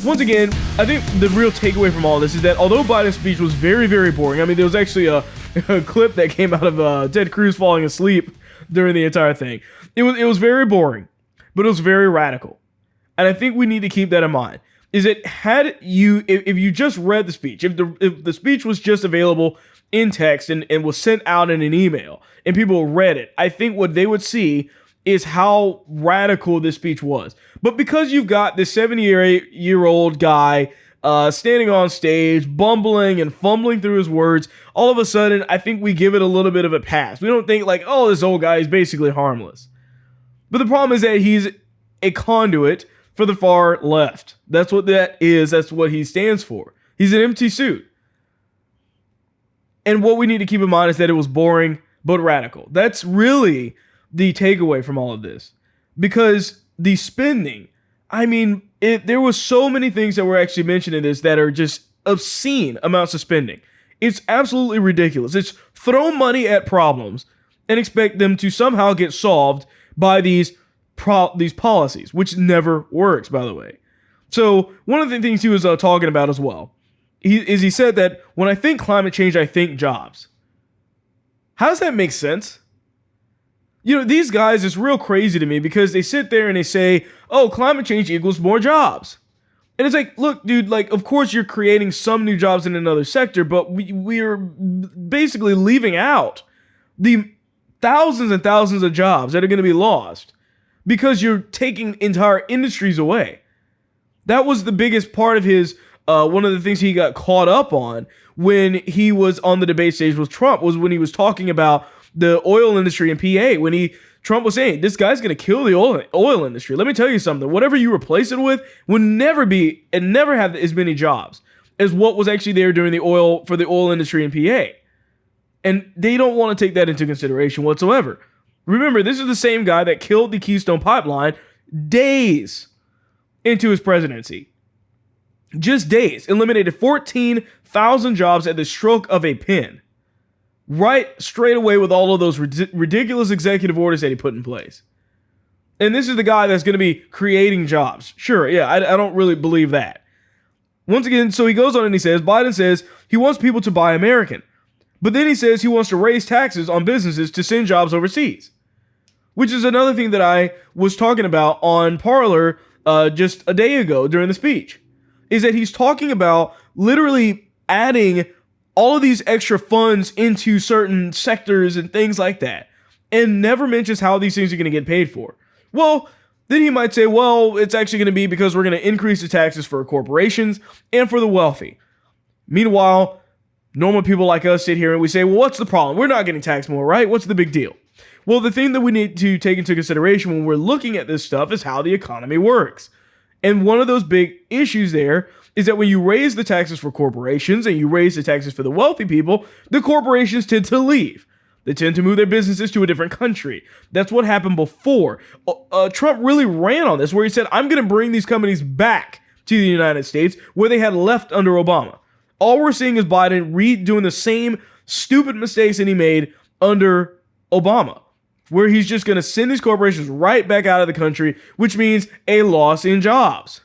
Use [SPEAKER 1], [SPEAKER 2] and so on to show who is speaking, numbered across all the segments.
[SPEAKER 1] once again, I think the real takeaway from all this is that although Biden's speech was very, very boring, I mean, there was actually a clip that came out of Ted Cruz falling asleep during the entire thing. It was very boring, but it was very radical. And I think we need to keep that in mind. Is that if you just read the speech, if the speech was just available in text and was sent out in an email and people read it, I think what they would see is how radical this speech was. But because you've got this 78-year-old guy standing on stage, bumbling and fumbling through his words, all of a sudden, I think we give it a little bit of a pass. We don't think like, oh, this old guy is basically harmless. But the problem is that he's a conduit for the far left. That's what that is. That's what he stands for. He's an empty suit. And what we need to keep in mind is that it was boring but radical. That's really the takeaway from all of this. Because the spending, I mean, there was so many things that were actually mentioned in this that are just obscene amounts of spending. It's absolutely ridiculous. It's throw money at problems and expect them to somehow get solved by these policies, which never works, by the way. So one of the things he was talking about as well, he said that when I think climate change, I think jobs. How does that make sense? You know, these guys, it's real crazy to me because they sit there and they say, oh, climate change equals more jobs. And it's like, look, dude, like, of course you're creating some new jobs in another sector, but we're basically leaving out the thousands and thousands of jobs that are going to be lost because you're taking entire industries away. That was the biggest part of his, one of the things he got caught up on when he was on the debate stage with Trump was when he was talking about the oil industry in PA, when Trump was saying, this guy's going to kill the oil industry. Let me tell you something. Whatever you replace it with will never have as many jobs as what was actually there during the oil industry in PA. And they don't want to take that into consideration whatsoever. Remember, this is the same guy that killed the Keystone Pipeline days into his presidency. Just days. Eliminated 14,000 jobs at the stroke of a pen. Right straight away with all of those ridiculous executive orders that he put in place. And this is the guy that's going to be creating jobs. Sure, yeah, I don't really believe that. Once again, so he goes on and he says, Biden says he wants people to buy American. But then he says he wants to raise taxes on businesses to send jobs overseas. Which is another thing that I was talking about on Parler just a day ago during the speech. Is that he's talking about literally adding all of these extra funds into certain sectors and things like that, and never mentions how these things are going to get paid for. Well, then he might say, well, it's actually going to be because we're going to increase the taxes for corporations and for the wealthy. Meanwhile, normal people like us sit here and we say, well, what's the problem? We're not getting taxed more, right? What's the big deal? Well, the thing that we need to take into consideration when we're looking at this stuff is how the economy works. And one of those big issues there is that when you raise the taxes for corporations and you raise the taxes for the wealthy people, the corporations tend to leave. They tend to move their businesses to a different country. That's what happened before. Trump really ran on this, where he said, I'm going to bring these companies back to the United States where they had left under Obama. All we're seeing is Biden doing the same stupid mistakes that he made under Obama, where he's just going to send these corporations right back out of the country, which means a loss in jobs.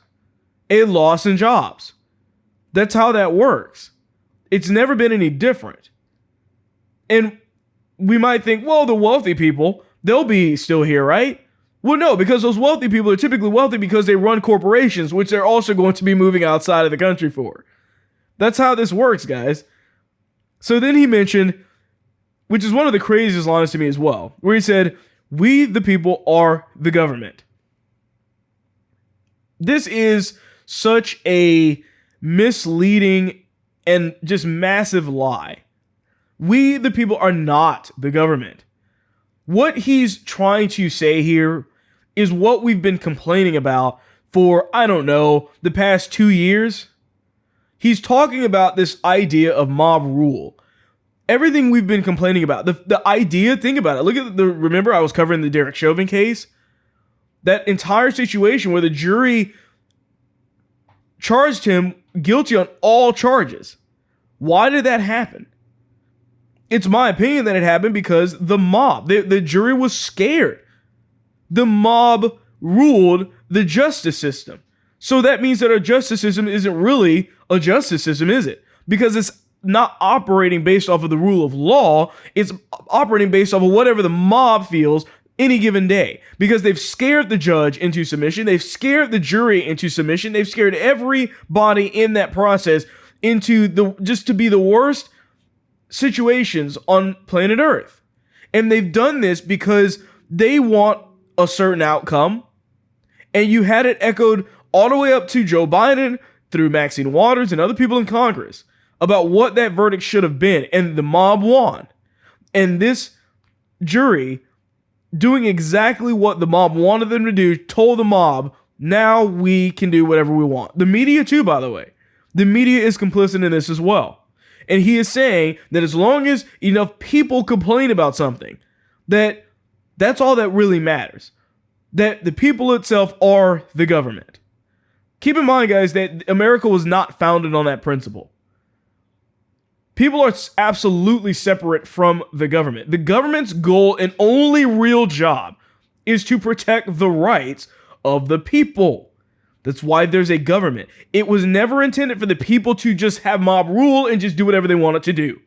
[SPEAKER 1] A loss in jobs. That's how that works. It's never been any different. And we might think, well, the wealthy people, they'll be still here, right? Well, no, because those wealthy people are typically wealthy because they run corporations, which they're also going to be moving outside of the country for. That's how this works, guys. So then he mentioned, which is one of the craziest lines to me as well, where he said, we, the people, are the government. This is such a misleading and just massive lie. We, the people, are not the government. What he's trying to say here is what we've been complaining about for, I don't know, the past 2 years. He's talking about this idea of mob rule. Everything we've been complaining about, the idea, think about it. Look at remember I was covering the Derek Chauvin case? That entire situation where the jury charged him guilty on all charges. Why did that happen? It's my opinion that it happened because the mob, the jury was scared. The mob ruled the justice system. So that means that our justice system isn't really a justice system, is it? Because it's not operating based off of the rule of law. It's operating based off of whatever the mob feels any given day, because they've scared the judge into submission. They've scared the jury into submission. They've scared everybody in that process into just to be the worst situations on planet Earth. And they've done this because they want a certain outcome. And you had it echoed all the way up to Joe Biden through Maxine Waters and other people in Congress about what that verdict should have been. And the mob won. And this jury, doing exactly what the mob wanted them to do, told the mob, now we can do whatever we want. The media too, by the way. The media is complicit in this as well. And he is saying that as long as enough people complain about something, that's all that really matters. That the people itself are the government. Keep in mind, guys, that America was not founded on that principle. People are absolutely separate from the government. The government's goal and only real job is to protect the rights of the people. That's why there's a government. It was never intended for the people to just have mob rule and just do whatever they want it to do.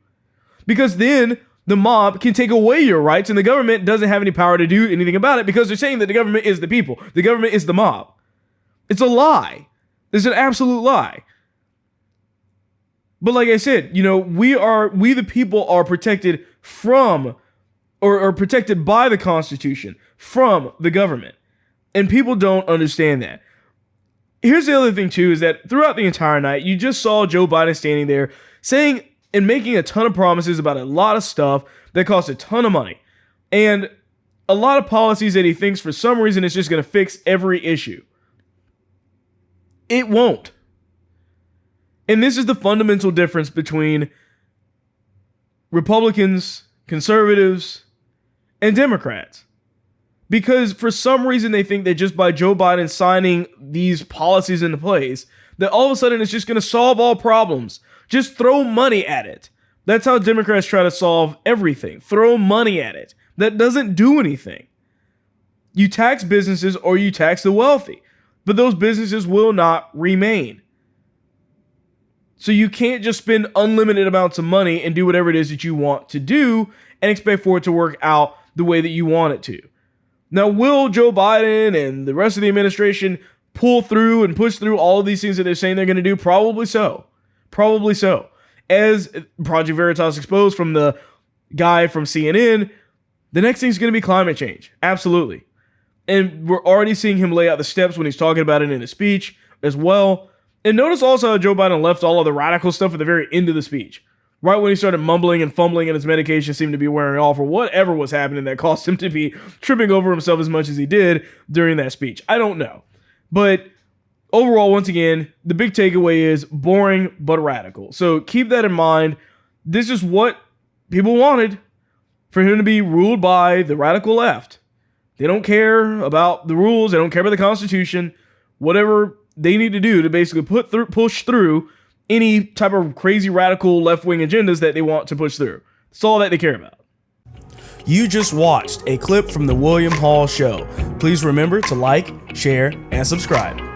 [SPEAKER 1] Because then the mob can take away your rights and the government doesn't have any power to do anything about it, because they're saying that the government is the people. The government is the mob. It's a lie. It's an absolute lie. But like I said, we the people are protected from, or protected by the Constitution from the government. And people don't understand that. Here's the other thing too, is that throughout the entire night, you just saw Joe Biden standing there saying and making a ton of promises about a lot of stuff that cost a ton of money. And a lot of policies that he thinks for some reason is just going to fix every issue. It won't. And this is the fundamental difference between Republicans, conservatives, and Democrats. Because for some reason they think that just by Joe Biden signing these policies into place, that all of a sudden it's just going to solve all problems. Just throw money at it. That's how Democrats try to solve everything. Throw money at it. That doesn't do anything. You tax businesses or you tax the wealthy, but those businesses will not remain. So you can't just spend unlimited amounts of money and do whatever it is that you want to do and expect for it to work out the way that you want it to. Now, will Joe Biden and the rest of the administration pull through and push through all of these things that they're saying they're going to do? Probably so. Probably so. As Project Veritas exposed from the guy from CNN, the next thing is going to be climate change. Absolutely. And we're already seeing him lay out the steps when he's talking about it in his speech as well. And notice also how Joe Biden left all of the radical stuff at the very end of the speech. Right when he started mumbling and fumbling and his medication seemed to be wearing off, or whatever was happening that caused him to be tripping over himself as much as he did during that speech. I don't know. But overall, once again, the big takeaway is boring but radical. So keep that in mind. This is what people wanted, for him to be ruled by the radical left. They don't care about the rules. They don't care about the Constitution. Whatever they need to do to basically push through any type of crazy radical left-wing agendas that they want to push through. That's all that they care about. You just watched a clip from The William Hall Show. Please remember to like, share, and subscribe.